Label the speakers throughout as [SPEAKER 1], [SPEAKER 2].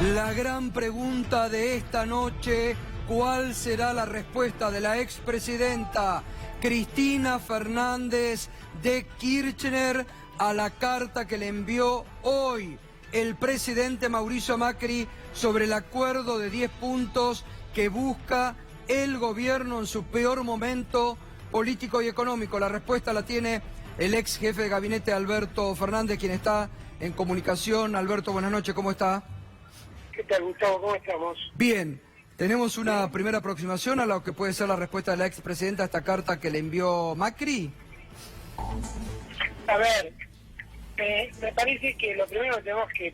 [SPEAKER 1] La gran pregunta de esta noche, ¿cuál será la respuesta de la expresidenta Cristina Fernández de Kirchner a la carta que le envió hoy el presidente Mauricio Macri sobre el acuerdo de 10 puntos que busca el gobierno en su peor momento político y económico? La respuesta la tiene el ex jefe de gabinete Alberto Fernández, quien está en comunicación. Alberto, buenas noches, ¿cómo está?
[SPEAKER 2] ¿Qué tal, Gustavo? ¿Cómo estamos?
[SPEAKER 1] Bien, tenemos una primera aproximación a lo que puede ser la respuesta de la expresidenta a esta carta que le envió Macri.
[SPEAKER 2] A ver, me parece que lo primero que tenemos que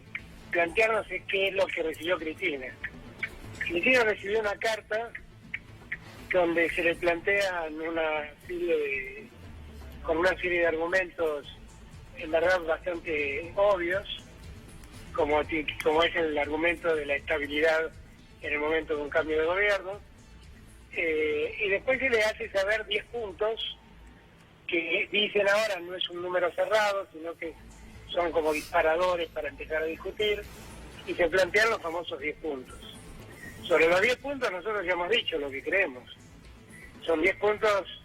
[SPEAKER 2] plantearnos es qué es lo que recibió Cristina. Cristina recibió una carta donde se le plantean con una serie de argumentos, en verdad, bastante obvios, como es el argumento de la estabilidad en el momento de un cambio de gobierno, y después se le hace saber 10 puntos que dicen ahora no es un número cerrado, sino que son como disparadores para empezar a discutir, y se plantean los famosos 10 puntos. Sobre los 10 puntos nosotros ya hemos dicho lo que creemos. Son 10 puntos,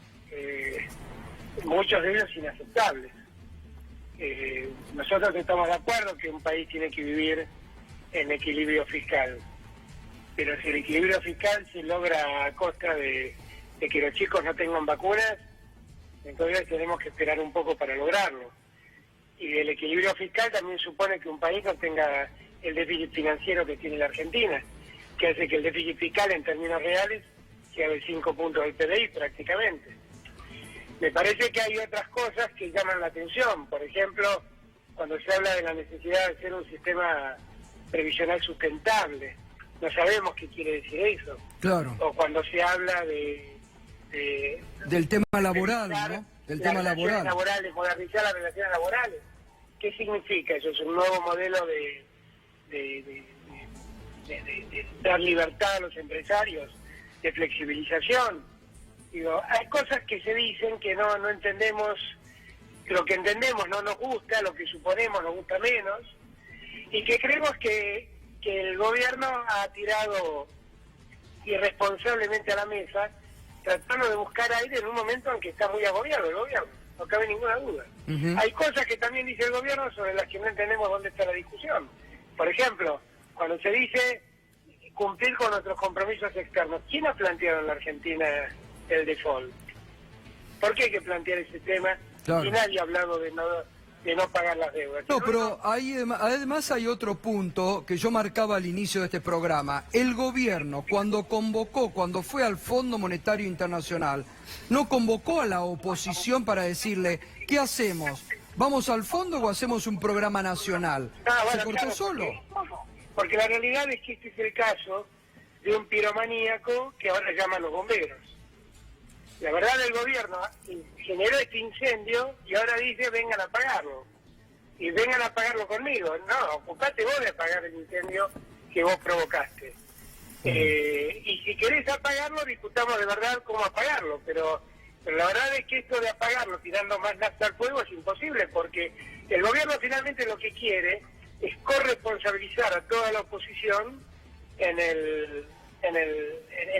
[SPEAKER 2] muchos de ellos inaceptables. Nosotros estamos de acuerdo que un país tiene que vivir en equilibrio fiscal, pero si el equilibrio fiscal se logra a costa de que los chicos no tengan vacunas, entonces tenemos que esperar un poco para lograrlo. Y el equilibrio fiscal también supone que un país no tenga el déficit financiero que tiene la Argentina, que hace que el déficit fiscal en términos reales sea de 5 puntos del PBI prácticamente. Me parece que hay otras cosas que llaman la atención. Por ejemplo, cuando se habla de la necesidad de hacer un sistema previsional sustentable, no sabemos qué quiere decir eso.
[SPEAKER 1] Claro.
[SPEAKER 2] O cuando se habla
[SPEAKER 1] del tema laboral, ¿no? Del tema laboral.
[SPEAKER 2] Modernizar las relaciones laborales. ¿Qué significa eso? Es un nuevo modelo de dar libertad a los empresarios, de flexibilización. Digo, hay cosas que se dicen que no entendemos, lo que entendemos no nos gusta, lo que suponemos nos gusta menos, y que creemos que el gobierno ha tirado irresponsablemente a la mesa, tratando de buscar aire en un momento en que está muy agobiado el gobierno, no cabe ninguna duda. Hay cosas que también dice el gobierno sobre las que no entendemos dónde está la discusión. Por ejemplo, cuando se dice cumplir con nuestros compromisos externos, ¿quién ha planteado en la Argentina el default? ¿Por qué hay que plantear ese tema?
[SPEAKER 1] Claro.
[SPEAKER 2] Y nadie ha hablado de no pagar las deudas.
[SPEAKER 1] No, pero además hay otro punto que yo marcaba al inicio de este programa. El gobierno, cuando fue al Fondo Monetario Internacional, no convocó a la oposición para decirle, ¿qué hacemos? ¿Vamos al fondo o hacemos un programa nacional?
[SPEAKER 2] Bueno,
[SPEAKER 1] se cortó
[SPEAKER 2] claro,
[SPEAKER 1] solo.
[SPEAKER 2] Porque la realidad es que este es el caso de un piromaníaco que ahora llama a los bomberos. La verdad, el gobierno generó este incendio y ahora dice vengan a apagarlo. Y vengan a apagarlo conmigo. No, ocupate vos de apagar el incendio que vos provocaste. Y si querés apagarlo, discutamos de verdad cómo apagarlo. Pero la verdad es que esto de apagarlo tirando más nafta al fuego es imposible, porque el gobierno finalmente lo que quiere es corresponsabilizar a toda la oposición en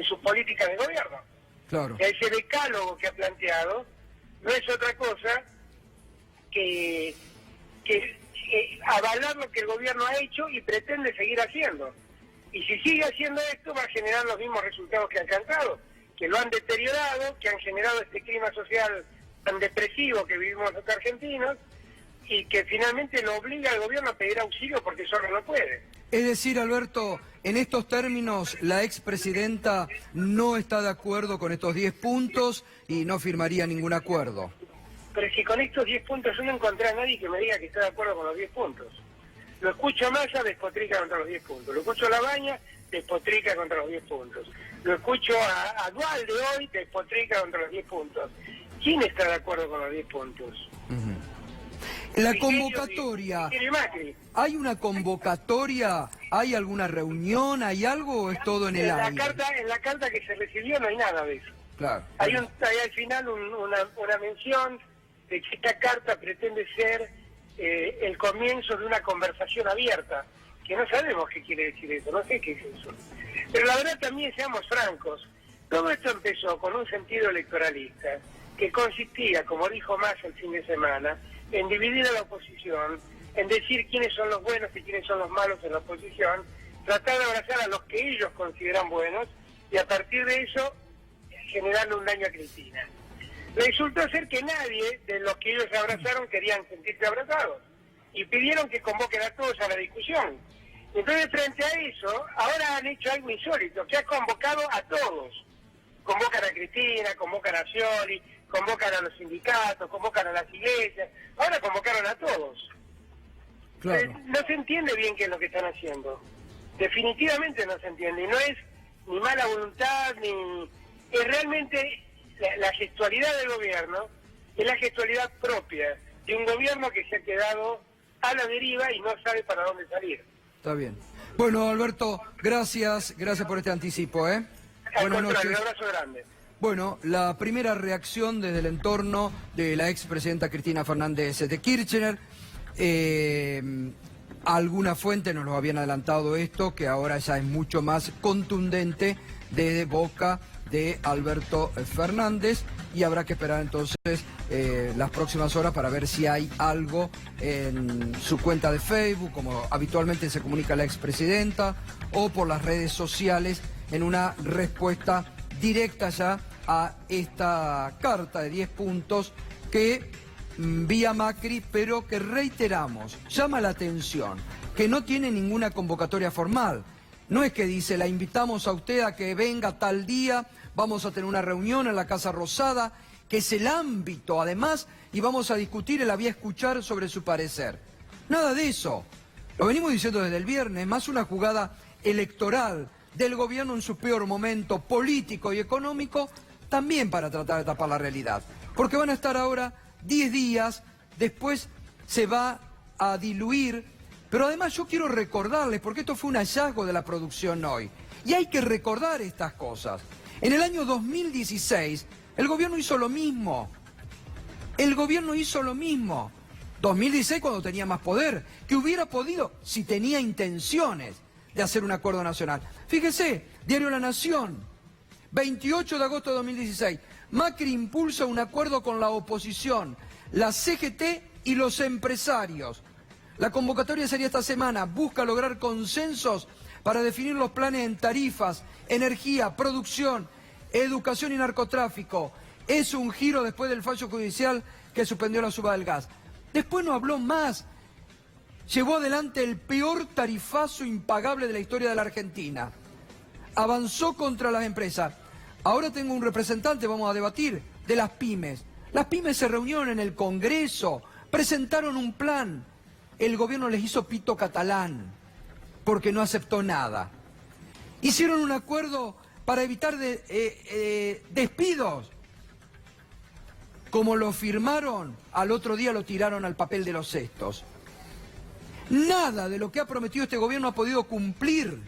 [SPEAKER 2] sus políticas de gobierno.
[SPEAKER 1] Claro.
[SPEAKER 2] Ese decálogo que ha planteado no es otra cosa que avalar lo que el gobierno ha hecho y pretende seguir haciendo. Y si sigue haciendo esto, va a generar los mismos resultados que ha alcanzado, que lo han deteriorado, que han generado este clima social tan depresivo que vivimos los argentinos, y que finalmente lo obliga al gobierno a pedir auxilio porque solo no puede.
[SPEAKER 1] Es decir, Alberto, en estos términos, la expresidenta no está de acuerdo con estos 10 puntos y no firmaría ningún acuerdo.
[SPEAKER 2] Pero si con estos 10 puntos yo no encontré a nadie que me diga que está de acuerdo con los 10 puntos. Lo escucho a Massa, despotrica contra los 10 puntos. Lo escucho a Labaña, despotrica contra los 10 puntos. Lo escucho a Dualde hoy, despotrica contra los 10 puntos. ¿Quién está de acuerdo con los 10 puntos?
[SPEAKER 1] La convocatoria, ¿hay una convocatoria? ¿Hay alguna reunión? ¿Hay algo o es todo en el aire?
[SPEAKER 2] En la carta que se recibió no hay nada de eso.
[SPEAKER 1] Claro.
[SPEAKER 2] Hay al final una mención de que esta carta pretende ser el comienzo de una conversación abierta, que no sabemos qué quiere decir eso, no sé qué es eso. Pero la verdad también, seamos francos, todo esto empezó con un sentido electoralista que consistía, como dijo Massa el fin de semana, en dividir a la oposición, en decir quiénes son los buenos y quiénes son los malos en la oposición, tratar de abrazar a los que ellos consideran buenos y a partir de eso generarle un daño a Cristina. Resultó ser que nadie de los que ellos abrazaron querían sentirse abrazados y pidieron que convoquen a todos a la discusión. Entonces, frente a eso, ahora han hecho algo insólito, que ha convocado a todos. Convocan a Cristina, convocan a Scioli, convocan a los sindicatos, convocan a las iglesias, ahora convocaron a todos.
[SPEAKER 1] Claro.
[SPEAKER 2] No se entiende bien qué es lo que están haciendo. Definitivamente no se entiende, y no es ni mala voluntad, ni... Es realmente la gestualidad del gobierno, es la gestualidad propia de un gobierno que se ha quedado a la deriva y no sabe para dónde salir.
[SPEAKER 1] Está bien. Bueno, Alberto, gracias por este anticipo, ¿eh? Buenas noches.
[SPEAKER 2] Un abrazo grande.
[SPEAKER 1] Bueno, la primera reacción desde el entorno de la expresidenta Cristina Fernández de Kirchner. Algunas fuentes nos lo habían adelantado esto, que ahora ya es mucho más contundente desde boca de Alberto Fernández, y habrá que esperar entonces las próximas horas para ver si hay algo en su cuenta de Facebook, como habitualmente se comunica la expresidenta, o por las redes sociales en una respuesta directa ya a esta carta de 10 puntos que vía Macri, pero que reiteramos, llama la atención, que no tiene ninguna convocatoria formal. No es que dice, la invitamos a usted a que venga tal día, vamos a tener una reunión en la Casa Rosada, que es el ámbito además, y vamos a discutir, la voy a escuchar sobre su parecer. Nada de eso. Lo venimos diciendo desde el viernes, más una jugada electoral del gobierno en su peor momento político y económico, también para tratar de tapar la realidad. Porque van a estar ahora 10 días, después se va a diluir, pero además yo quiero recordarles, porque esto fue un hallazgo de la producción hoy, y hay que recordar estas cosas. En el año 2016, el gobierno hizo lo mismo. El gobierno hizo lo mismo. 2016 cuando tenía más poder, que hubiera podido, si tenía intenciones de hacer un acuerdo nacional. Fíjese, Diario La Nación, 28 de agosto de 2016, Macri impulsa un acuerdo con la oposición, la CGT y los empresarios. La convocatoria sería esta semana, busca lograr consensos para definir los planes en tarifas, energía, producción, educación y narcotráfico. Es un giro después del fallo judicial que suspendió la suba del gas. Después no habló más. Llevó adelante el peor tarifazo impagable de la historia de la Argentina. Avanzó contra las empresas. Ahora tengo un representante, vamos a debatir, de las pymes. Las pymes se reunieron en el Congreso, presentaron un plan. El gobierno les hizo pito catalán, porque no aceptó nada. Hicieron un acuerdo para evitar despidos. Como lo firmaron, al otro día lo tiraron al papel de los cestos. Nada de lo que ha prometido este gobierno ha podido cumplir.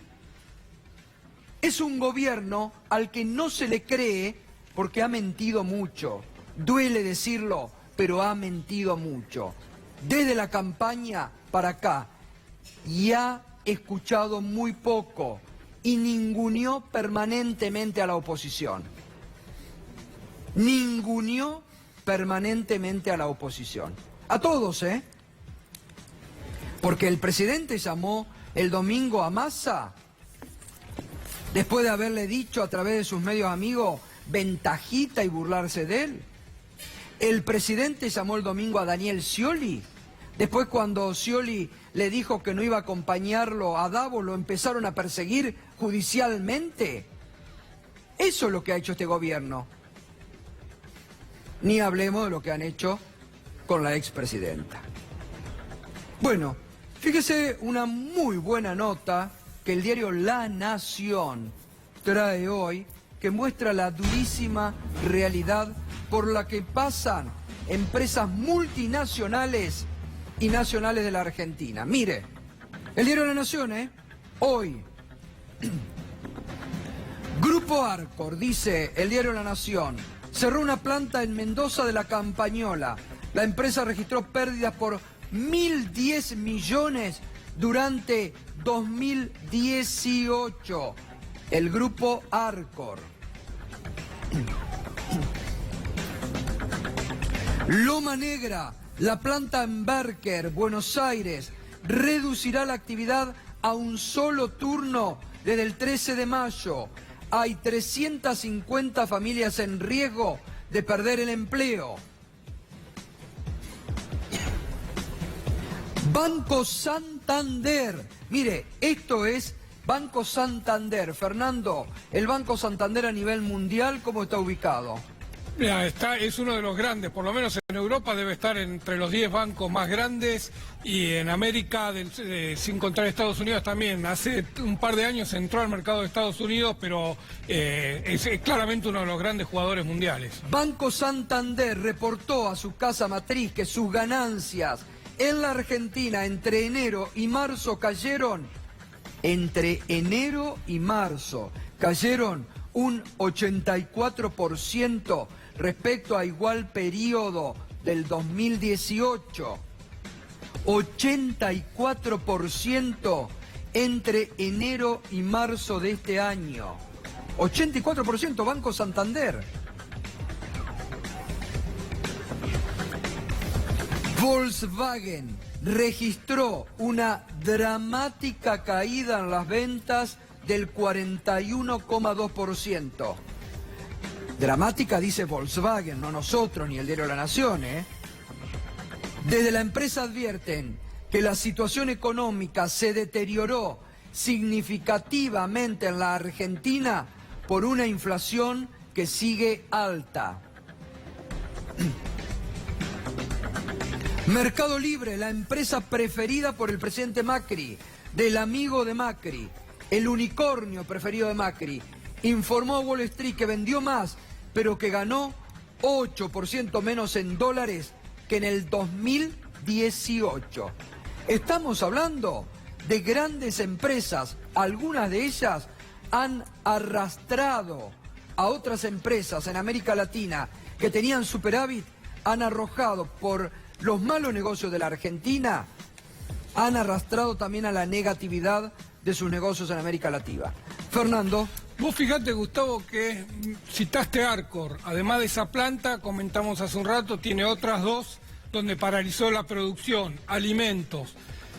[SPEAKER 1] Es un gobierno al que no se le cree porque ha mentido mucho. Duele decirlo, pero ha mentido mucho. Desde la campaña para acá, y ha escuchado muy poco y ninguneó permanentemente a la oposición. Ninguneó permanentemente a la oposición. A todos, ¿eh? Porque el presidente llamó el domingo a Massa, después de haberle dicho a través de sus medios amigos ventajita y burlarse de él. El presidente llamó el domingo a Daniel Scioli. Después, cuando Scioli le dijo que no iba a acompañarlo a Davos, lo empezaron a perseguir judicialmente. Eso es lo que ha hecho este gobierno. Ni hablemos de lo que han hecho con la expresidenta. Bueno, fíjese una muy buena nota que el diario La Nación trae hoy, que muestra la durísima realidad por la que pasan empresas multinacionales y nacionales de la Argentina. Mire, el diario La Nación, hoy, Grupo Arcor, dice el diario La Nación, cerró una planta en Mendoza de la Campañola. La empresa registró pérdidas por 1.010 millones durante 2018. El grupo Arcor. Loma Negra, la planta en Berker, Buenos Aires, reducirá la actividad a un solo turno desde el 13 de mayo. Hay 350 familias en riesgo de perder el empleo. Banco Santander. Mire, esto es Banco Santander. Fernando, el Banco Santander a nivel mundial, ¿cómo está ubicado?
[SPEAKER 3] Mira, es uno de los grandes, por lo menos en Europa debe estar entre los 10 bancos más grandes y en América, sin contar Estados Unidos también. Hace un par de años entró al mercado de Estados Unidos, pero es claramente uno de los grandes jugadores mundiales.
[SPEAKER 1] Banco Santander reportó a su casa matriz que sus ganancias en la Argentina entre enero y marzo cayeron, un 84% respecto a igual periodo del 2018. 84% entre enero y marzo de este año. 84% Banco Santander. Volkswagen registró una dramática caída en las ventas del 41,2%. Dramática dice Volkswagen, no nosotros ni el diario La Nación, ¿eh? Desde la empresa advierten que la situación económica se deterioró significativamente en la Argentina por una inflación que sigue alta. Mercado Libre, la empresa preferida por el presidente Macri, del amigo de Macri, el unicornio preferido de Macri, informó a Wall Street que vendió más, pero que ganó 8% menos en dólares que en el 2018. Estamos hablando de grandes empresas, algunas de ellas han arrastrado a otras empresas en América Latina que tenían superávit, han arrojado por los malos negocios de la Argentina, han arrastrado también a la negatividad de sus negocios en América Latina. Fernando.
[SPEAKER 3] Vos fijate, Gustavo, que citaste Arcor. Además de esa planta, comentamos hace un rato, tiene otras dos donde paralizó la producción, alimentos.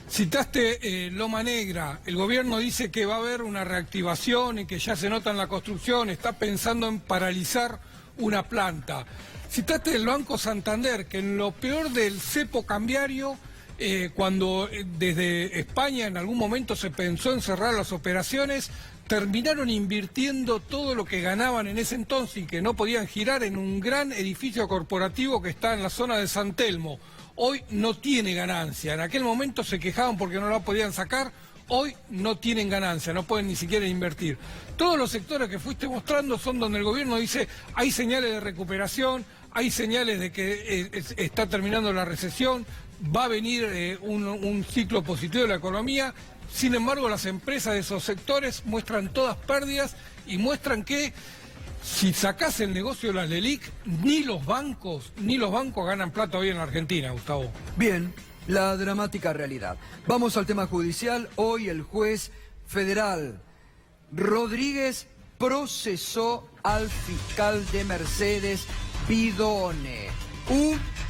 [SPEAKER 3] Citaste Loma Negra. El gobierno dice que va a haber una reactivación y que ya se nota en la construcción, está pensando en paralizar una planta. Citaste el Banco Santander, que en lo peor del cepo cambiario, cuando desde España en algún momento se pensó en cerrar las operaciones, terminaron invirtiendo todo lo que ganaban en ese entonces y que no podían girar en un gran edificio corporativo que está en la zona de San Telmo. Hoy no tiene ganancia. En aquel momento se quejaban porque no la podían sacar. Hoy no tienen ganancia, no pueden ni siquiera invertir. Todos los sectores que fuiste mostrando son donde el gobierno dice hay señales de recuperación, hay señales de que está terminando la recesión, va a venir un ciclo positivo de la economía. Sin embargo, las empresas de esos sectores muestran todas pérdidas y muestran que si sacás el negocio de las LELIQ, ni los bancos ganan plata hoy en la Argentina, Gustavo.
[SPEAKER 1] Bien, la dramática realidad. Vamos al tema judicial. Hoy el juez federal Rodríguez procesó al fiscal de Mercedes, Bidone.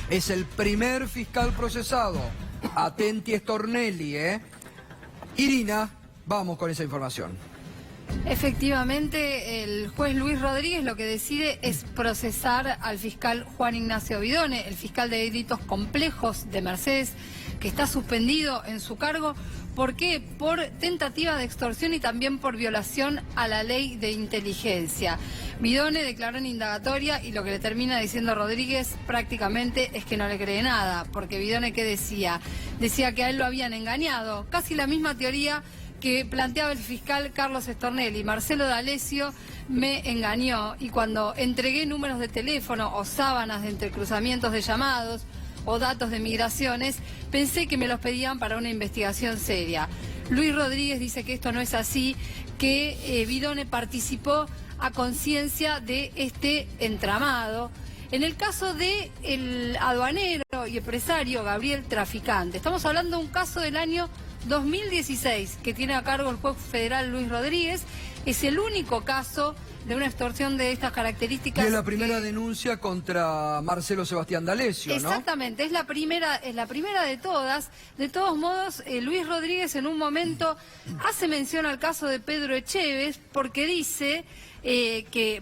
[SPEAKER 1] Es el primer fiscal procesado. Atenti Stornelli, ¿eh? Irina, vamos con esa información.
[SPEAKER 4] Efectivamente, el juez Luis Rodríguez lo que decide es procesar al fiscal Juan Ignacio Bidone, el fiscal de delitos complejos de Mercedes, que está suspendido en su cargo. ¿Por qué? Por tentativa de extorsión y también por violación a la ley de inteligencia. Bidone declaró en indagatoria y lo que le termina diciendo Rodríguez prácticamente es que no le cree nada, porque Bidone, ¿qué decía? Decía que a él lo habían engañado. Casi la misma teoría que planteaba el fiscal Carlos Stornelli. Marcelo D'Alessio me engañó y cuando entregué números de teléfono o sábanas de entrecruzamientos de llamados o datos de migraciones, pensé que me los pedían para una investigación seria. Luis Rodríguez dice que esto no es así, que Bidone participó a conciencia de este entramado. En el caso del aduanero y empresario Gabriel Traficante, estamos hablando de un caso del año 2016 que tiene a cargo el juez federal Luis Rodríguez. Es el único caso de una extorsión de estas características.
[SPEAKER 1] Y es la primera denuncia contra Marcelo Sebastián D'Alessio, ¿no?
[SPEAKER 4] Exactamente, es la primera de todas. De todos modos, Luis Rodríguez en un momento hace mención al caso de Pedro Echeves porque dice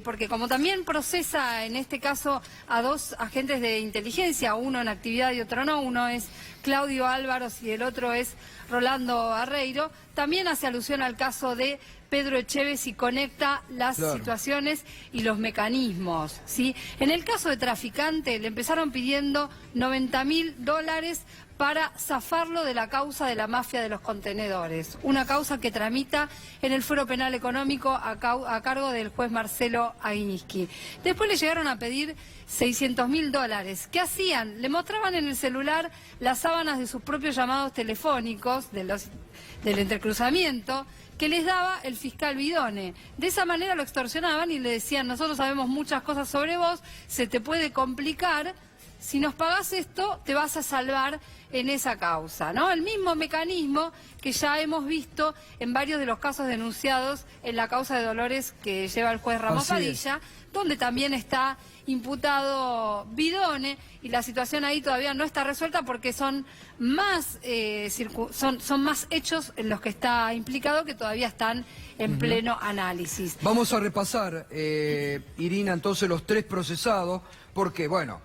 [SPEAKER 4] porque como también procesa en este caso a dos agentes de inteligencia, uno en actividad y otro no, uno es Claudio Álvaros y el otro es Rolando Barreiro, también hace alusión al caso de Pedro Echeves y conecta las situaciones y los mecanismos, ¿sí? En el caso de traficante le empezaron pidiendo $90.000 para zafarlo de la causa de la mafia de los contenedores, una causa que tramita en el Fuero Penal Económico a cargo del juez Marcelo Aguiniski. Después le llegaron a pedir $600.000. ¿Qué hacían? Le mostraban en el celular las sábanas de sus propios llamados telefónicos, del entrecruzamiento, que les daba el fiscal Bidone. De esa manera lo extorsionaban y le decían, nosotros sabemos muchas cosas sobre vos, se te puede complicar, si nos pagás esto, te vas a salvar en esa causa, ¿no? El mismo mecanismo que ya hemos visto en varios de los casos denunciados en la causa de Dolores que lleva el juez Ramos Padilla, donde también está imputado Bidone, y la situación ahí todavía no está resuelta porque son más son más hechos en los que está implicado que todavía están en pleno análisis.
[SPEAKER 1] Vamos a repasar, Irina, entonces los tres procesados, porque, bueno,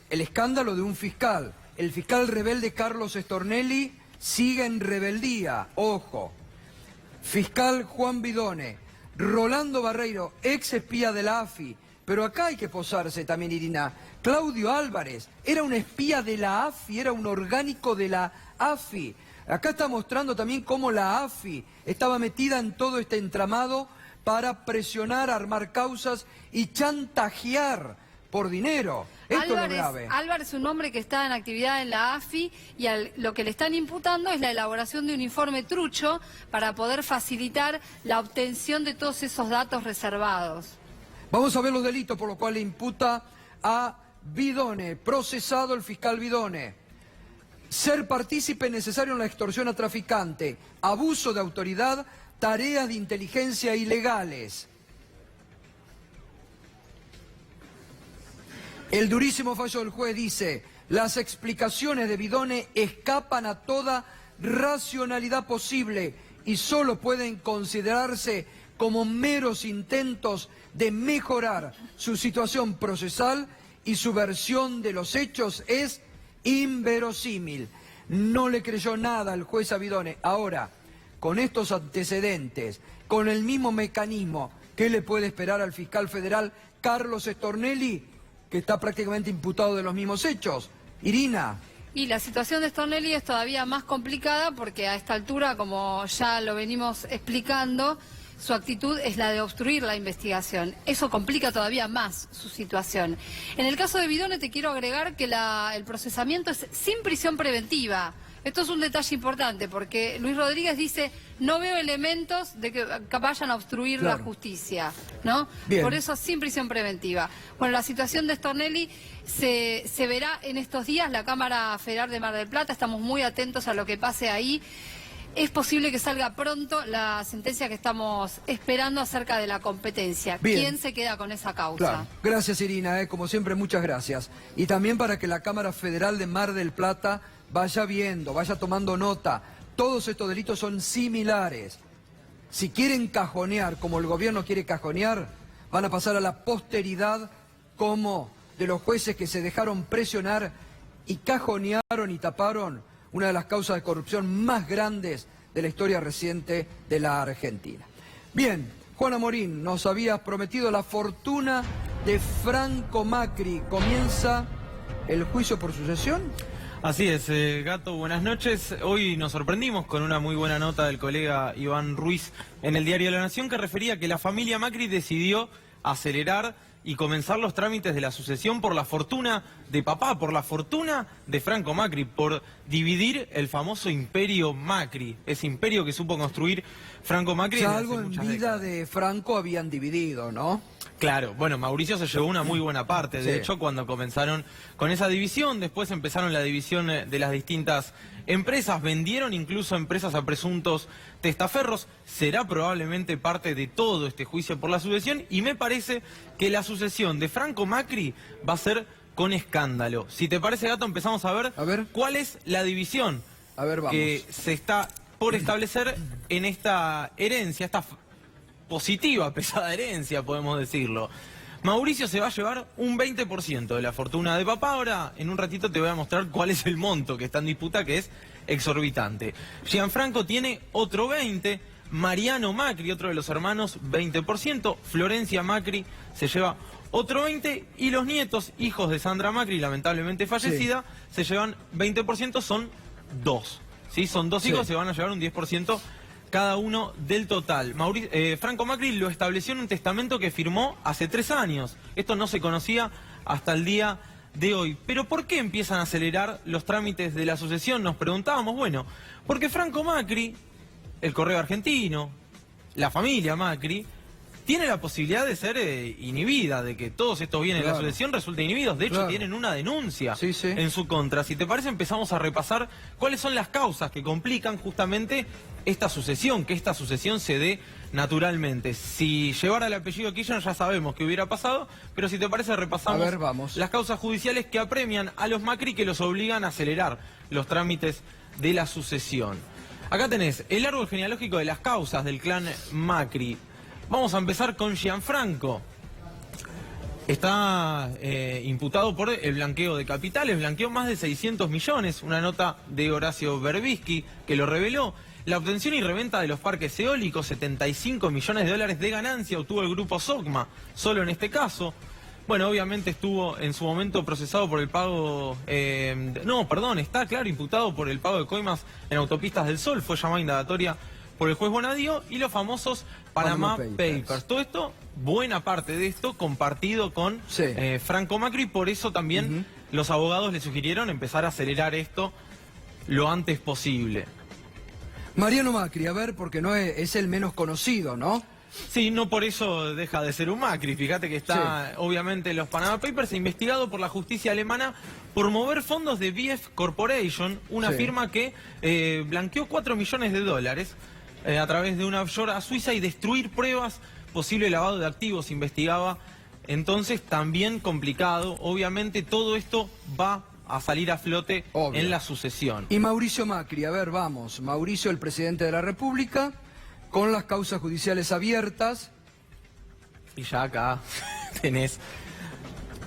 [SPEAKER 1] el escándalo de un fiscal, el fiscal rebelde Carlos Stornelli sigue en rebeldía, ojo. Fiscal Juan Bidone, Rolando Barreiro, ex espía de la AFI, pero acá hay que posarse también, Irina. Claudio Álvarez era un espía de la AFI, era un orgánico de la AFI. Acá está mostrando también cómo la AFI estaba metida en todo este entramado para presionar, armar causas y chantajear por dinero. Esto es lo grave.
[SPEAKER 4] Álvarez es un hombre que está en actividad en la AFI y lo que le están imputando es la elaboración de un informe trucho para poder facilitar la obtención de todos esos datos reservados.
[SPEAKER 1] Vamos a ver los delitos por los cuales le imputa a Bidone, procesado el fiscal Bidone. Ser partícipe necesario en la extorsión a traficante, abuso de autoridad, tareas de inteligencia ilegales. El durísimo fallo del juez dice, las explicaciones de Bidone escapan a toda racionalidad posible y solo pueden considerarse como meros intentos de mejorar su situación procesal y su versión de los hechos es inverosímil. No le creyó nada al juez a Bidone. Ahora, con estos antecedentes, con el mismo mecanismo, ¿qué le puede esperar al fiscal federal Carlos Stornelli, que está prácticamente imputado de los mismos hechos? Irina.
[SPEAKER 4] Y la situación de Stornelli es todavía más complicada porque a esta altura, como ya lo venimos explicando, su actitud es la de obstruir la investigación. Eso complica todavía más su situación. En el caso de Bidone te quiero agregar que el procesamiento es sin prisión preventiva. Esto es un detalle importante porque Luis Rodríguez dice, no veo elementos de que vayan a obstruir la justicia, ¿no?
[SPEAKER 1] Bien.
[SPEAKER 4] Por eso sin prisión preventiva. Bueno, la situación de Stornelli se verá en estos días, la Cámara Federal de Mar del Plata, estamos muy atentos a lo que pase ahí. Es posible que salga pronto la sentencia que estamos esperando acerca de la competencia.
[SPEAKER 1] Bien.
[SPEAKER 4] ¿Quién se queda con esa causa?
[SPEAKER 1] Claro. Gracias, Irina, como siempre, muchas gracias. Y también para que la Cámara Federal de Mar del Plata vaya viendo, vaya tomando nota. Todos estos delitos son similares. Si quieren cajonear, como el gobierno quiere cajonear, van a pasar a la posteridad como de los jueces que se dejaron presionar y cajonearon y taparon una de las causas de corrupción más grandes de la historia reciente de la Argentina. Bien, Juana Morín, nos habías prometido la fortuna de Franco Macri. ¿Comienza el juicio por sucesión?
[SPEAKER 5] Así es, Gato, buenas noches. Hoy nos sorprendimos con una muy buena nota del colega Iván Ruiz en el diario La Nación que refería que la familia Macri decidió acelerar y comenzar los trámites de la sucesión por la fortuna de papá, por la fortuna de Franco Macri, por dividir el famoso imperio Macri, ese imperio que supo construir Franco Macri.
[SPEAKER 1] Ya
[SPEAKER 5] desde
[SPEAKER 1] algo
[SPEAKER 5] hace
[SPEAKER 1] en
[SPEAKER 5] muchas
[SPEAKER 1] vida
[SPEAKER 5] décadas.
[SPEAKER 1] de Franco habían dividido, ¿no?
[SPEAKER 5] Claro, bueno, Mauricio se llevó una muy buena parte. De
[SPEAKER 1] Sí.
[SPEAKER 5] hecho, cuando comenzaron con esa división, después empezaron la división de las distintas empresas, vendieron incluso empresas a presuntos testaferros. Será probablemente parte de todo este juicio por la sucesión y me parece que la sucesión de Franco Macri va a ser con escándalo. Si te parece, Gato, empezamos a ver cuál es la división
[SPEAKER 1] A ver, vamos.
[SPEAKER 5] que se está por establecer en esta herencia, esta positiva, pesada herencia, podemos decirlo. Mauricio se va a llevar un 20% de la fortuna de papá. Ahora, en un ratito te voy a mostrar cuál es el monto que está en disputa, que es exorbitante. Gianfranco tiene otro 20%, Mariano Macri, otro de los hermanos, 20%, Florencia Macri se lleva otro 20%, y los nietos, hijos de Sandra Macri, lamentablemente fallecida, se llevan 20%, son 2. ¿Sí? Son 2 hijos, se van a llevar un 10% cada uno del total. Franco Macri lo estableció en un testamento que firmó hace 3 años. Esto no se conocía hasta el día de hoy. Pero ¿por qué empiezan a acelerar los trámites de la sucesión? Nos preguntábamos. Bueno, porque Franco Macri, el Correo Argentino, la familia Macri, tiene la posibilidad de ser inhibida, de que todos estos bienes de la sucesión resulten inhibidos. De hecho, tienen una denuncia en su contra. Si te parece, empezamos a repasar cuáles son las causas que complican justamente esta sucesión, que esta sucesión se dé naturalmente. Si llevara el apellido Kirchner ya sabemos qué hubiera pasado, pero si te parece repasamos las causas judiciales que apremian a los Macri, que los obligan a acelerar los trámites de la sucesión. Acá tenés el árbol genealógico de las causas del clan Macri. Vamos a empezar con Gianfranco. Está imputado por el blanqueo de capitales, blanqueó más de 600 millones, una nota de Horacio Berbisky que lo reveló. La obtención y reventa de los parques eólicos, 75 millones de dólares de ganancia obtuvo el grupo Sogma, solo en este caso. Bueno, obviamente estuvo en su momento procesado por el pago... está claro, imputado por el pago de coimas en Autopistas del Sol, fue llamada indagatoria por el juez Bonadío, y los famosos Panama Papers. Todo esto, buena parte de esto, compartido con Franco Macri, por eso también los abogados le sugirieron empezar a acelerar esto lo antes posible.
[SPEAKER 1] Mariano Macri, a ver, porque no es el menos conocido, ¿no?
[SPEAKER 5] Sí, no por eso deja de ser un Macri. Fíjate que está, obviamente, en los Panama Papers, investigado por la justicia alemana por mover fondos de BF Corporation, una firma que blanqueó 4 millones de dólares a través de una offshore a Suiza, y destruir pruebas, posible lavado de activos, investigaba. Entonces, también complicado. Obviamente, todo esto va a salir a flote en la sucesión.
[SPEAKER 1] Y Mauricio Macri, a ver, vamos. Mauricio, el presidente de la República, con las causas judiciales abiertas.
[SPEAKER 5] Y ya acá tenés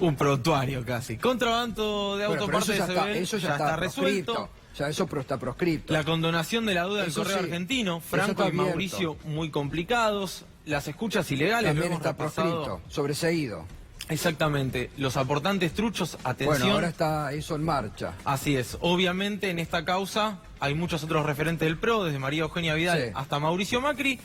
[SPEAKER 5] un prontuario casi. Contrabando de autopartes de CBL,
[SPEAKER 1] eso ya está resuelto. Ya eso está proscripto.
[SPEAKER 5] La condonación de la deuda del Correo Argentino, Franco y Mauricio muy complicados. Las escuchas ilegales
[SPEAKER 1] también está proscrito, sobreseído.
[SPEAKER 5] Exactamente. Los aportantes truchos, atención.
[SPEAKER 1] Bueno, ahora está eso en marcha.
[SPEAKER 5] Así es. Obviamente en esta causa hay muchos otros referentes del PRO, desde María Eugenia Vidal hasta Mauricio Macri.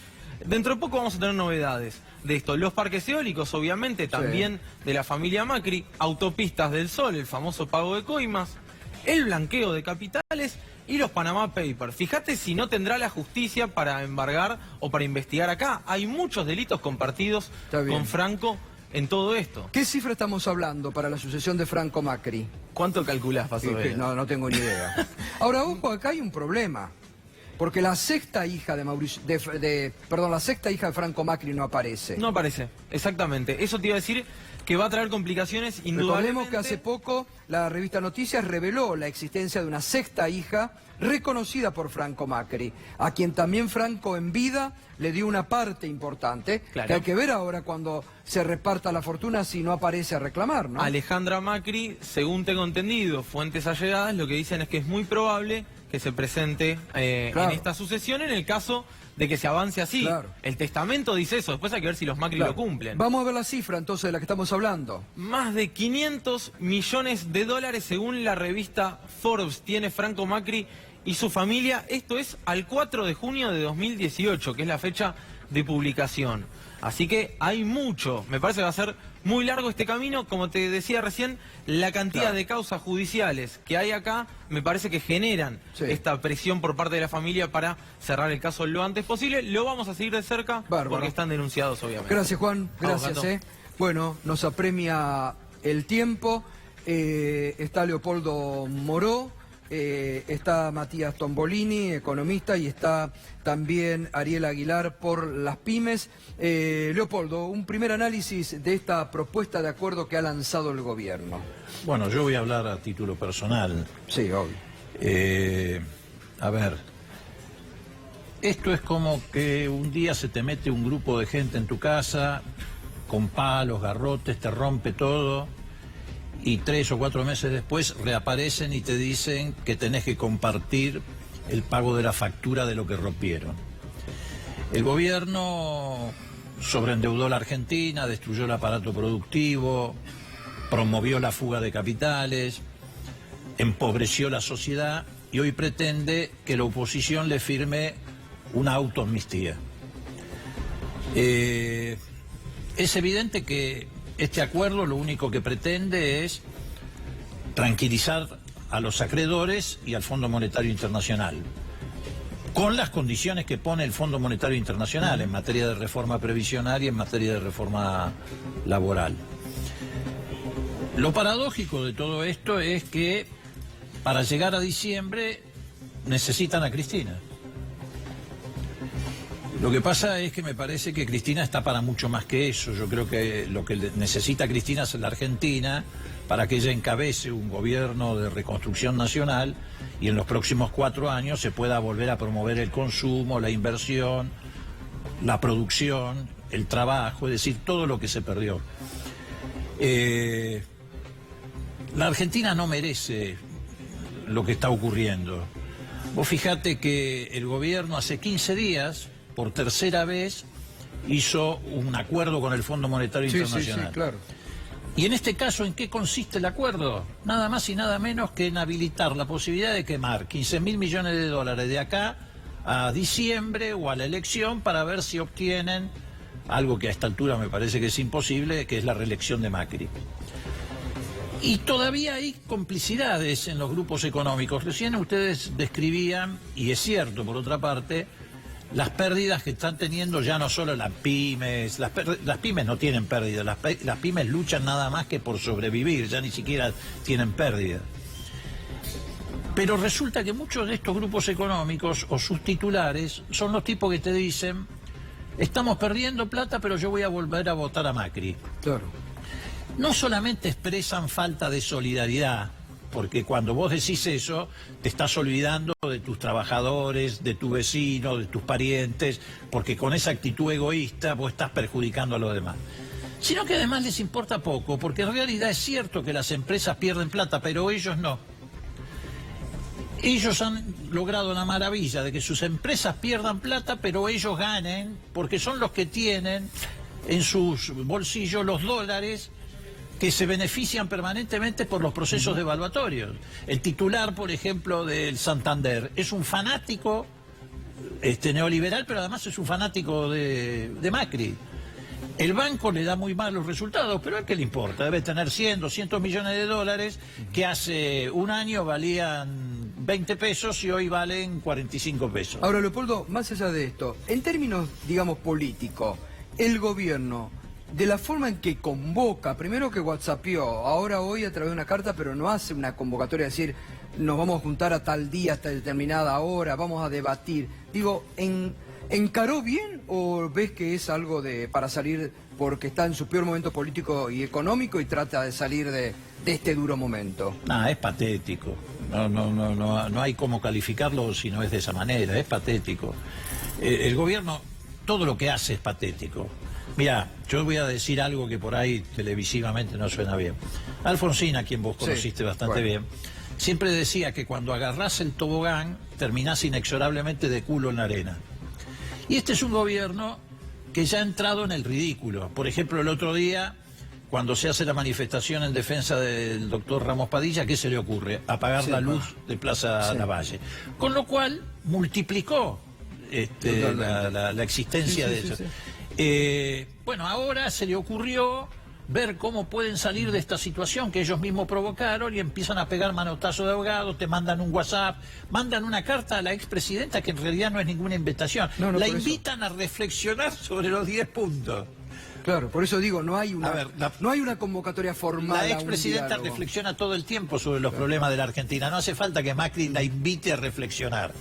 [SPEAKER 5] Dentro de poco vamos a tener novedades de esto. Los parques eólicos, obviamente, también de la familia Macri. Autopistas del Sol, el famoso pago de coimas. El blanqueo de capitales y los Panama Papers. Fíjate si no tendrá la justicia para embargar o para investigar acá. Hay muchos delitos compartidos con Franco en todo esto.
[SPEAKER 1] ¿Qué cifra estamos hablando para la sucesión de Franco Macri?
[SPEAKER 5] ¿Cuánto calculás, Paso?
[SPEAKER 1] No tengo ni idea. Ahora, ojo, acá hay un problema. Porque la sexta hija de la sexta hija de Franco Macri no aparece.
[SPEAKER 5] No aparece, exactamente. Eso te iba a decir, que va a traer complicaciones indudablemente.
[SPEAKER 1] Recordemos que hace poco la revista Noticias reveló la existencia de una sexta hija reconocida por Franco Macri, a quien también Franco en vida le dio una parte importante, que hay que ver ahora cuando se reparta la fortuna si no aparece a reclamar, ¿no?
[SPEAKER 5] Alejandra Macri, según tengo entendido, fuentes allegadas, lo que dicen es que es muy probable que se presente en esta sucesión en el caso de que se avance así. El testamento dice eso, después hay que ver si los Macri lo cumplen.
[SPEAKER 1] Vamos a ver la cifra entonces de la que estamos hablando.
[SPEAKER 5] Más de 500 millones de dólares según la revista Forbes tiene Franco Macri y su familia. Esto es al 4 de junio de 2018, que es la fecha de publicación. Así que hay mucho, me parece que va a ser muy largo este camino. Como te decía recién, la cantidad de causas judiciales que hay acá me parece que generan esta presión por parte de la familia para cerrar el caso lo antes posible. Lo vamos a seguir de cerca porque están denunciados, obviamente.
[SPEAKER 1] Gracias, Juan. Gracias. Bueno, nos apremia el tiempo. Está Leopoldo Moró. Está Matías Tombolini, economista, y está también Ariel Aguilar por las pymes. Leopoldo, un primer análisis de esta propuesta de acuerdo que ha lanzado el gobierno.
[SPEAKER 6] Bueno, yo voy a hablar a título personal.
[SPEAKER 1] Sí, obvio.
[SPEAKER 6] A ver, esto es como que un día se te mete un grupo de gente en tu casa, con palos, garrotes, te rompe todo, y 3 o 4 meses después reaparecen y te dicen que tenés que compartir el pago de la factura de lo que rompieron. El gobierno sobreendeudó la Argentina, destruyó el aparato productivo, promovió la fuga de capitales, empobreció la sociedad y hoy pretende que la oposición le firme una autoamnistía. Es evidente que este acuerdo lo único que pretende es tranquilizar a los acreedores y al Fondo Monetario Internacional, con las condiciones que pone el Fondo Monetario Internacional en materia de reforma previsional y en materia de reforma laboral. Lo paradójico de todo esto es que para llegar a diciembre necesitan a Cristina. Lo que pasa es que me parece que Cristina está para mucho más que eso. Yo creo que lo que necesita Cristina es la Argentina para que ella encabece un gobierno de reconstrucción nacional y en los próximos 4 años se pueda volver a promover el consumo, la inversión, la producción, el trabajo, es decir, todo lo que se perdió. La Argentina no merece lo que está ocurriendo. Vos fijate que el gobierno hace 15 días... por tercera vez hizo un acuerdo con el Fondo Monetario Internacional.
[SPEAKER 1] Sí, claro.
[SPEAKER 6] Y en este caso, ¿en qué consiste el acuerdo? Nada más y nada menos que en habilitar la posibilidad de quemar 15.000 millones de dólares de acá a diciembre o a la elección para ver si obtienen algo que a esta altura me parece que es imposible, que es la reelección de Macri. Y todavía hay complicidades en los grupos económicos. Recién ustedes describían, y es cierto por otra parte, las pérdidas que están teniendo ya no solo las pymes, las pymes no tienen pérdidas, las pymes luchan nada más que por sobrevivir, ya ni siquiera tienen pérdida. Pero resulta que muchos de estos grupos económicos o sus titulares son los tipos que te dicen, estamos perdiendo plata pero yo voy a volver a votar a Macri.
[SPEAKER 1] Claro.
[SPEAKER 6] No solamente expresan falta de solidaridad, porque cuando vos decís eso, te estás olvidando de tus trabajadores, de tu vecino, de tus parientes, porque con esa actitud egoísta vos estás perjudicando a los demás. Sino que además les importa poco, porque en realidad es cierto que las empresas pierden plata, pero ellos no. Ellos han logrado la maravilla de que sus empresas pierdan plata, pero ellos ganen, porque son los que tienen en sus bolsillos los dólares que se benefician permanentemente por los procesos devaluatorios. El titular, por ejemplo, del Santander es un fanático neoliberal, pero además es un fanático de Macri. El banco le da muy malos resultados, pero ¿a qué le importa? Debe tener 100, 200 millones de dólares que hace un año valían 20 pesos y hoy valen 45 pesos.
[SPEAKER 1] Ahora, Leopoldo, más allá de esto, en términos, digamos, políticos, el gobierno, de la forma en que convoca, primero que whatsappeó, ahora hoy a través de una carta, pero no hace una convocatoria, es decir, nos vamos a juntar a tal día, hasta determinada hora, vamos a debatir. Digo, ¿encaró bien o ves que es algo para salir porque está en su peor momento político y económico y trata de salir de este duro momento?
[SPEAKER 6] No, es patético. No hay cómo calificarlo si no es de esa manera, es patético. El gobierno, todo lo que hace es patético. Mira, yo voy a decir algo que por ahí televisivamente no suena bien. Alfonsín, a quien vos conociste bastante bien, siempre decía que cuando agarrás el tobogán terminás inexorablemente de culo en la arena. Y este es un gobierno que ya ha entrado en el ridículo. Por ejemplo, el otro día, cuando se hace la manifestación en defensa del doctor Ramos Padilla, ¿qué se le ocurre? Apagar la luz de Plaza Lavalle. Con lo cual multiplicó la existencia de eso. Bueno, ahora se le ocurrió ver cómo pueden salir de esta situación que ellos mismos provocaron y empiezan a pegar manotazos de abogados, te mandan un WhatsApp, mandan una carta a la expresidenta que en realidad no es ninguna invitación. La invitan a reflexionar sobre los 10 puntos.
[SPEAKER 1] Claro, por eso digo, no hay una, no hay una convocatoria formal.
[SPEAKER 6] La expresidenta reflexiona todo el tiempo sobre los problemas de la Argentina. No hace falta que Macri la invite a reflexionar.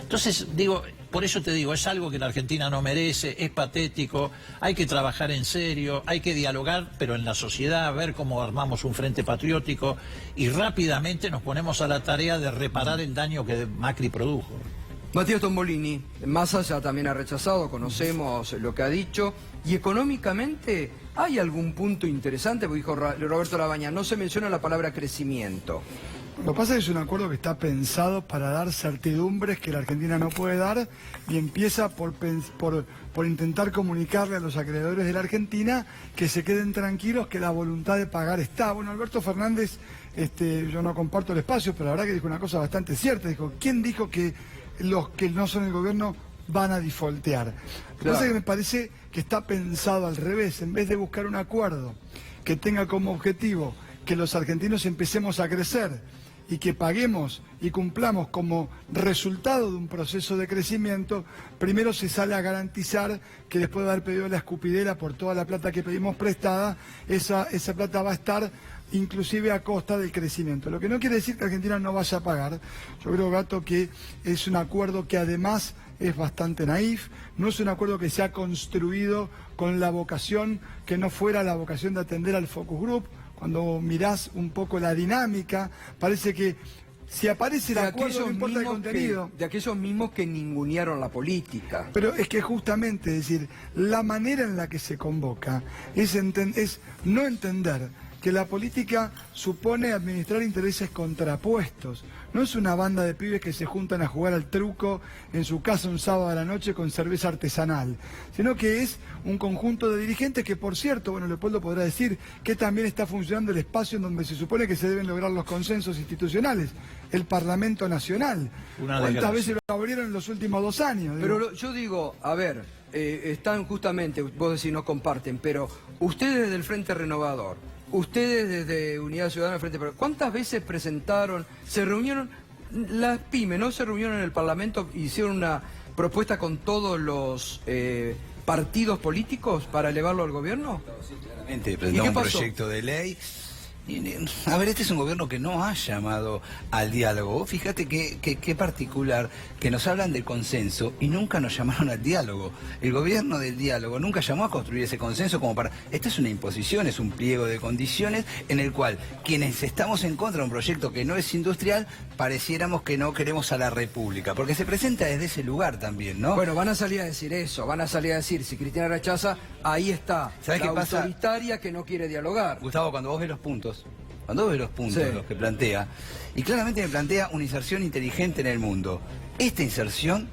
[SPEAKER 6] Entonces, digo, por eso te digo, es algo que la Argentina no merece, es patético, hay que trabajar en serio, hay que dialogar, pero en la sociedad, ver cómo armamos un frente patriótico y rápidamente nos ponemos a la tarea de reparar el daño que Macri produjo.
[SPEAKER 1] Matías Tombolini, Massa ya también ha rechazado, conocemos lo que ha dicho, y económicamente hay algún punto interesante, porque dijo Roberto Labaña, no se menciona la palabra crecimiento.
[SPEAKER 7] Lo que pasa es que es un acuerdo que está pensado para dar certidumbres que la Argentina no puede dar y empieza por intentar comunicarle a los acreedores de la Argentina que se queden tranquilos, que la voluntad de pagar está. Bueno, Alberto Fernández, yo no comparto el espacio, pero la verdad que dijo una cosa bastante cierta. Dijo, ¿quién dijo que los que no son el gobierno van a defaultear? Lo que pasa es que me parece que está pensado al revés. En vez de buscar un acuerdo que tenga como objetivo que los argentinos empecemos a crecer y que paguemos y cumplamos como resultado de un proceso de crecimiento, primero se sale a garantizar que después de haber pedido la escupidera por toda la plata que pedimos prestada, esa plata va a estar inclusive a costa del crecimiento. Lo que no quiere decir que Argentina no vaya a pagar. Yo creo, Gato, que es un acuerdo que además es bastante naif, no es un acuerdo que se ha construido con la vocación que no fuera la vocación de atender al focus group. Cuando mirás un poco la dinámica, parece que si aparece el acuerdo no importa el contenido.
[SPEAKER 1] De aquellos mismos que ningunearon la política.
[SPEAKER 7] Pero es que justamente, es decir, la manera en la que se convoca es no entender que la política supone administrar intereses contrapuestos. No es una banda de pibes que se juntan a jugar al truco en su casa un sábado a la noche con cerveza artesanal, sino que es un conjunto de dirigentes que, por cierto, bueno, Leopoldo podrá decir que también está funcionando el espacio en donde se supone que se deben lograr los consensos institucionales, el Parlamento Nacional. ¿Cuántas veces lo abrieron en los últimos 2 años?
[SPEAKER 1] Pero yo digo, a ver, están justamente, vos decís no comparten, pero ustedes del Frente Renovador, ustedes desde Unidad Ciudadana Frente Patriótico, ¿cuántas veces presentaron, se reunieron, las pymes no se reunieron en el Parlamento, hicieron una propuesta con todos los partidos políticos para elevarlo al gobierno?
[SPEAKER 8] Sí, claramente, presentó un proyecto de ley. A ver, este es un gobierno que no ha llamado al diálogo. Fíjate qué particular, que nos hablan del consenso y nunca nos llamaron al diálogo. El gobierno del diálogo nunca llamó a construir ese consenso como para... Esta es una imposición, es un pliego de condiciones en el cual quienes estamos en contra de un proyecto que no es industrial, pareciéramos que no queremos a la República, porque se presenta desde ese lugar también, ¿no?
[SPEAKER 1] Bueno, van a salir a decir eso, van a salir a decir, si Cristina rechaza, ahí está,
[SPEAKER 8] ¿sabes
[SPEAKER 1] la
[SPEAKER 8] qué pasa?
[SPEAKER 1] Autoritaria que no quiere dialogar.
[SPEAKER 8] Gustavo, cuando vos ves los puntos, sí, los que plantea, y claramente me plantea una inserción inteligente en el mundo. Esta inserción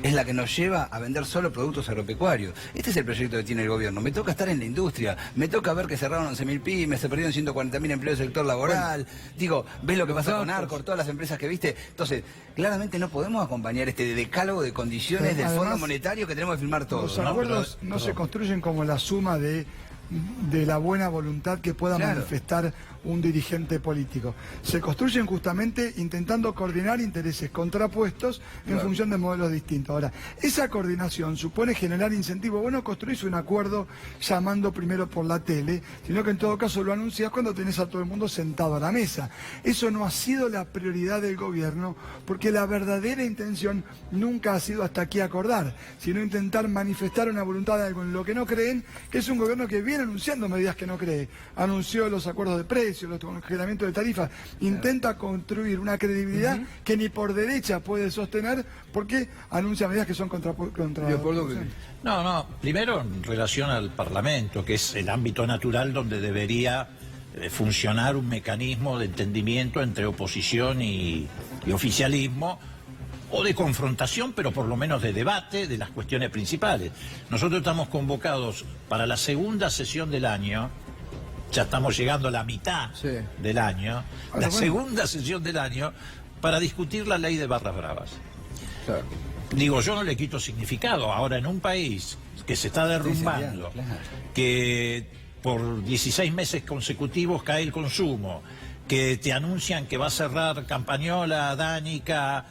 [SPEAKER 8] es la que nos lleva a vender solo productos agropecuarios. Este es el proyecto que tiene el gobierno. Me toca estar en la industria, me toca ver que cerraron 11.000 pymes, se perdieron 140.000 empleos del sector laboral. Bueno, digo, ves lo que pasa con Arcor, todas las empresas que viste. Entonces, claramente no podemos acompañar este decálogo de condiciones del Fondo Monetario que tenemos que firmar todos.
[SPEAKER 7] Los acuerdos no se construyen como la suma de la buena voluntad que pueda manifestar un dirigente político. Se construyen justamente intentando coordinar intereses contrapuestos en función de modelos distintos. Ahora, esa coordinación supone generar incentivos. Vos no construís un acuerdo llamando primero por la tele, sino que en todo caso lo anunciás cuando tenés a todo el mundo sentado a la mesa. Eso no ha sido la prioridad del gobierno, porque la verdadera intención nunca ha sido hasta aquí acordar, sino intentar manifestar una voluntad de algo en lo que no creen, que es un gobierno que viene anunciando medidas que no cree. Anunció los acuerdos de precios, los congelamientos de tarifas, intenta construir una credibilidad que ni por derecha puede sostener porque anuncia medidas que son contra...
[SPEAKER 6] No, primero en relación al Parlamento, que es el ámbito natural donde debería funcionar un mecanismo de entendimiento entre oposición y oficialismo, o de confrontación, pero por lo menos de debate de las cuestiones principales. Nosotros estamos convocados para la segunda sesión del año, ya estamos llegando a la mitad del año, segunda sesión del año, para discutir la ley de barras bravas. Digo, yo no le quito significado. Ahora, en un país que se está derrumbando, que por 16 meses consecutivos cae el consumo, que te anuncian que va a cerrar Campañola, Dánica,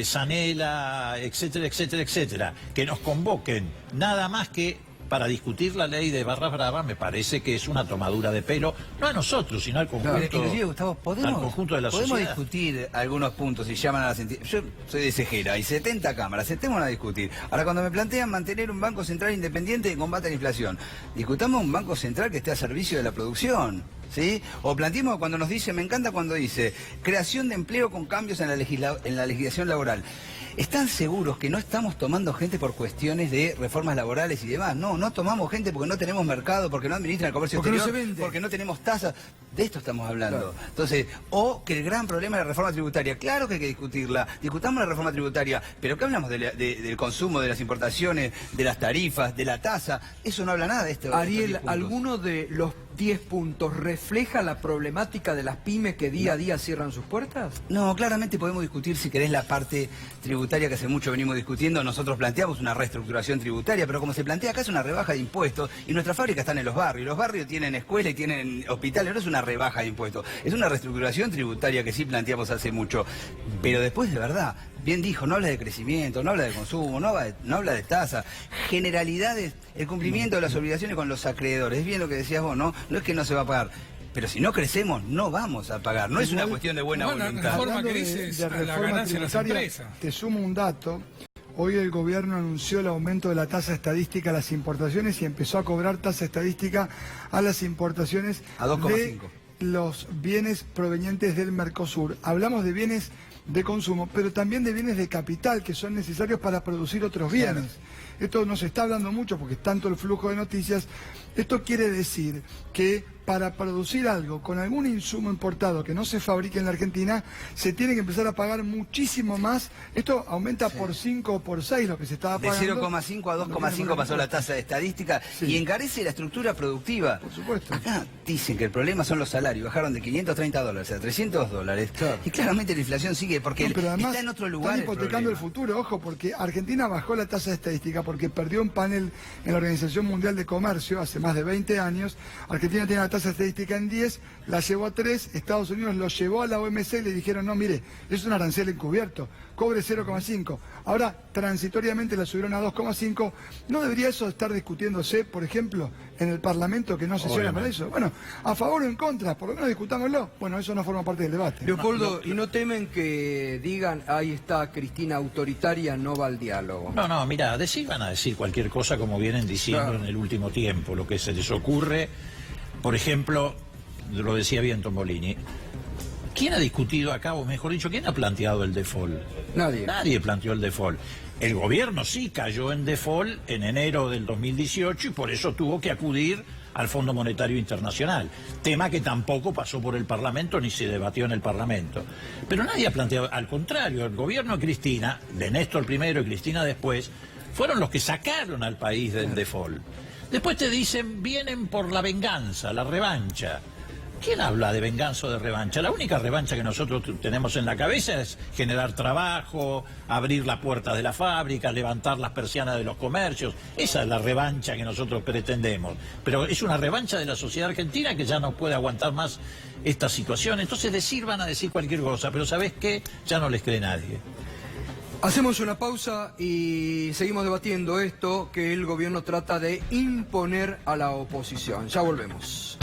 [SPEAKER 6] Sanela, etcétera, etcétera, etcétera, que nos convoquen nada más que para discutir la ley de barras bravas, me parece que es una tomadura de pelo, no a nosotros, sino al conjunto,
[SPEAKER 8] inclusive, Gustavo,
[SPEAKER 6] al conjunto de la sociedad.
[SPEAKER 8] Podemos discutir algunos puntos y llaman a las entidades. Yo soy de Cejera, hay 70 cámaras, sentémonos a discutir. Ahora, cuando me plantean mantener un banco central independiente de combate a la inflación, discutamos un banco central que esté a servicio de la producción, ¿sí? O planteemos cuando nos dice, me encanta cuando dice, creación de empleo con cambios en la legislación laboral. ¿Están seguros que no estamos tomando gente por cuestiones de reformas laborales y demás? No tomamos gente porque no tenemos mercado, porque no administran el comercio exterior, porque no tenemos tasas. De esto estamos hablando. Claro. Entonces, o que el gran problema es la reforma tributaria. Claro que hay que discutirla. Discutamos la reforma tributaria. Pero ¿qué hablamos del consumo, de las importaciones, de las tarifas, de la tasa? Eso no habla nada de esto.
[SPEAKER 1] Ariel, ¿alguno de los 10 puntos refleja la problemática de las pymes que día a día cierran sus puertas?
[SPEAKER 8] No, claramente podemos discutir, si querés, la parte tributaria que hace mucho venimos discutiendo. Nosotros planteamos una reestructuración tributaria, pero como se plantea acá es una rebaja de impuestos y nuestras fábricas están en los barrios. Los barrios tienen escuelas y tienen hospitales, no es una rebaja de impuestos. Es una reestructuración tributaria que sí planteamos hace mucho. Pero después, de verdad, bien dijo, no habla de crecimiento, no habla de consumo, no habla de tasa, generalidades, el cumplimiento de las obligaciones con los acreedores. Es bien lo que decías vos, ¿no? No es que no se va a pagar. Pero si no crecemos, no vamos a pagar. No es una cuestión de buena voluntad.
[SPEAKER 3] Hablando de reforma tributaria,
[SPEAKER 7] te sumo un dato. Hoy el gobierno anunció el aumento de la tasa estadística a las importaciones y empezó a cobrar tasa estadística a las importaciones
[SPEAKER 8] a 2,5
[SPEAKER 7] de los bienes provenientes del Mercosur. Hablamos de bienes de consumo, pero también de bienes de capital que son necesarios para producir otros bienes. Claro. Esto no se está hablando mucho porque es tanto el flujo de noticias. Esto quiere decir que para producir algo con algún insumo importado que no se fabrique en la Argentina, se tiene que empezar a pagar muchísimo más. Esto aumenta por 5 o por 6 lo que se estaba pagando.
[SPEAKER 8] De 0,5 a 2,5 pasó la tasa estadística y encarece la estructura productiva.
[SPEAKER 7] Por supuesto.
[SPEAKER 8] Acá dicen que el problema son los salarios. Bajaron de $530 a $300. Claro. Y claramente la inflación sigue porque
[SPEAKER 7] pero además,
[SPEAKER 8] está en otro lugar.
[SPEAKER 7] Están hipotecando el futuro, ojo, porque Argentina bajó la tasa estadística porque perdió un panel en la Organización Mundial de Comercio hace más de 20 años. Argentina tiene la tasa estadística en 10, la llevó a 3, Estados Unidos lo llevó a la OMC y le dijeron, no, mire, es un arancel encubierto, cobre 0,5. Ahora, transitoriamente la subieron a 2,5. ¿No debería eso estar discutiéndose, por ejemplo, en el Parlamento que no sesiona para eso? Bueno, a favor o en contra, por lo menos discutámoslo. Bueno, eso no forma parte del debate.
[SPEAKER 1] Leopoldo, ¿y no temen que digan, ahí está Cristina autoritaria, no va al diálogo?
[SPEAKER 6] No, mira, van a decir cualquier cosa como vienen diciendo en el último tiempo, lo que se les ocurre. Por ejemplo, lo decía bien Tombolini, ¿quién ha discutido acá, o mejor dicho, quién ha planteado el default?
[SPEAKER 1] Nadie.
[SPEAKER 6] Nadie planteó el default. El gobierno sí cayó en default en enero del 2018 y por eso tuvo que acudir al Fondo Monetario Internacional, tema que tampoco pasó por el Parlamento ni se debatió en el Parlamento. Pero nadie ha planteado, al contrario, el gobierno de Cristina, de Néstor primero y Cristina después, fueron los que sacaron al país del default. Después te dicen, vienen por la venganza, la revancha. ¿Quién habla de venganza o de revancha? La única revancha que nosotros tenemos en la cabeza es generar trabajo, abrir las puertas de la fábrica, levantar las persianas de los comercios. Esa es la revancha que nosotros pretendemos. Pero es una revancha de la sociedad argentina que ya no puede aguantar más esta situación. Entonces van a decir cualquier cosa, pero ¿sabés qué? Ya no les cree nadie.
[SPEAKER 1] Hacemos una pausa y seguimos debatiendo esto que el gobierno trata de imponer a la oposición. Ya volvemos.